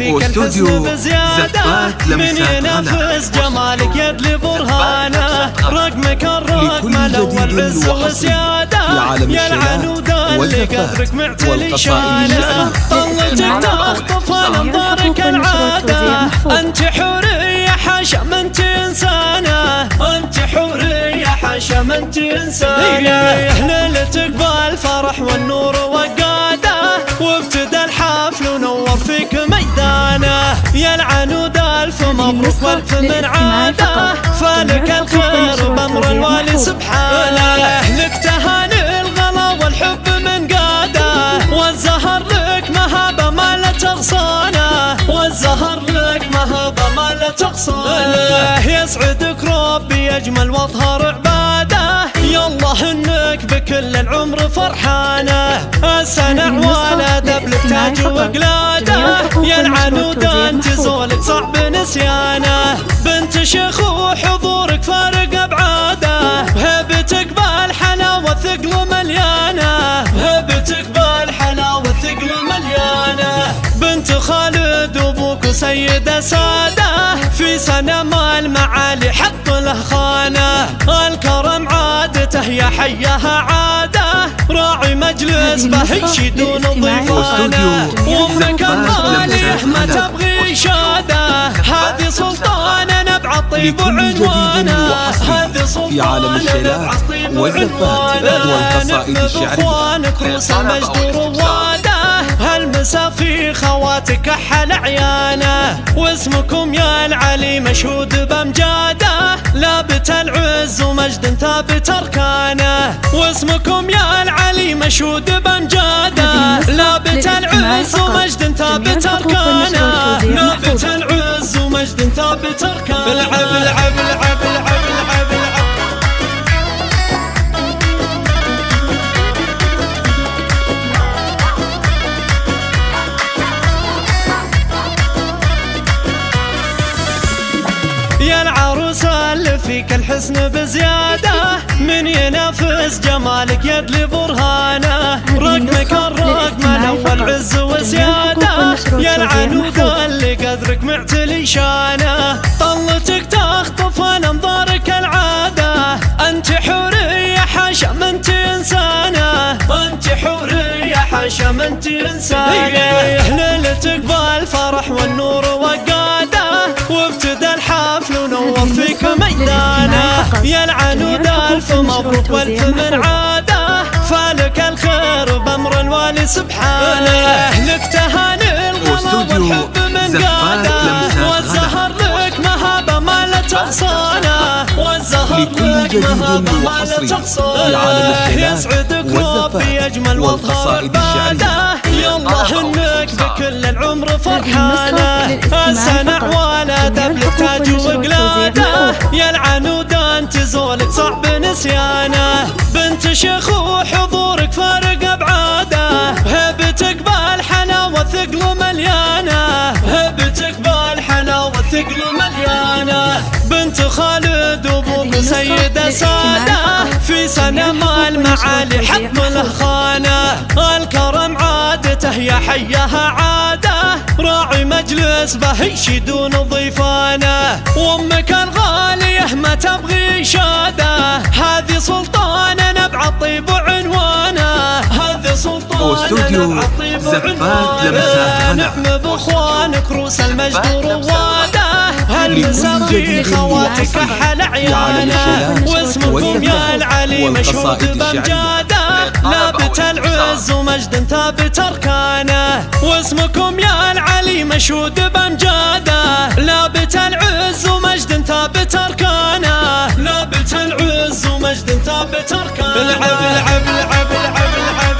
فيك الحسن بزيادة، من ينافس جمالك يدلي برهانه، رقمك الرقم الأول عز وسيادة، يا العنود اللي قدرك معتلي شانه، طلتك تخطف انظارك العادة، انت حورية حاشا ما انت انسانة، انت حورية حاشا ما انت انسانة، ليلتك بالفرح والنور وقاده، وابتدى الحفل ونور فيك ميدانه، يا العنود الف مبروك والف من عاده، فلك الخير بامر الوالي سبحانه، لك تهاني الغلا والحب من قاده، والزهر لك مهابه ما لا تغصانه، والزهر لك مهابه ما لا تغصانه، يسعدك ربي يجمل واظهر عباده، يالله انك بكل العمر فرحانه، السنع ولد بلك تاج وقلاده، يا العنود انت زولك صعب نسيانه، بنت شيخ وحضورك فارق ابعاده، هبتك بالحلاوه ثقل مليانه، هبتك بالحلاوه ثقل مليانه، بنت خالد وابوك سيده ساده، في سنه ما المعالي حط له خانه، الكرم عادته يا حيها عاده، راعي مجلس به يشيدون ضيفانه، وامك الغاليه ما تبغي شاده، هذه سلطانه نبع الطيب وعنوانه، هذه سلطانه نبع الطيب وعنوانه، والقصائد الشعريه اخوانك روس المجد رواده، هالمسا في خواتك احل عيانه، واسمكم يا العلي مشهود بامجاده، لابت العز ومجد ثابت اركانه، واسمكم يا العلي مشهود بامجاده، لابت العز ومجد ثابت اركانه، لابت العز ومجد ثابت اركانه، العب العب العب العب العب العب. يا العروسة اللي فيك الحسن بزيادة، من ينافس جمالك يدلي برهانه، رقمك الرقم الأول عز وسيادة، يا العنود اللي قدرك معتلي شانه، طلتك تخطف انظارك العادة، انت حورية حاشا ما انت انسانة، انت حورية حاشا ما انت انسانة، ليلتك بالفرح والنور وقاده، وابتدى الحفل ونور فيك ميدانه، يا العنود الف مبروك والف من عاده، فلك الخير بامر الوالي سبحانه، لك تهاني الغلا والحب من قاده، والزهر لك مهابه ما لا تغصانه، والزهر لك مهابه ما لا تغصانه، يسعدك ربي يجمل واظهر عباده، يالله انك بكل العمر فرحانه، السنع ولد بلك تاج وقلاده، يا العنود انت زولك صعب نسيانه، بنت شيخ وحضورك فارق ابعاده، هبتك بالحلاوه ثقل مليانه، هبتك بالحلاوه ثقل مليانه، بنت خالد وابوك سيده ساده، في سنه ما المعالي حط له خانه، الكرم عادته يا حيها عاده، راعي مجلس به يشيدون ضيفانه، وامك الغاليه ما تبغي شاده، هذه سلطانه نبع الطيب وعنوانه، هذه سلطانه نبع الطيب وعنوانه، نعم باخوانك روس المجد رواده، هالمسا في خواتك احل عيانه، واسمكم يا العلي مشهود بامجاده، لابت العز ومجد ثابت اركانه، واسمكم يا العلي مشهود بامجاده، لابت العز ومجد ثابت اركانه، لابت العز ومجد ثابت اركانه، العب العب العب العب العب.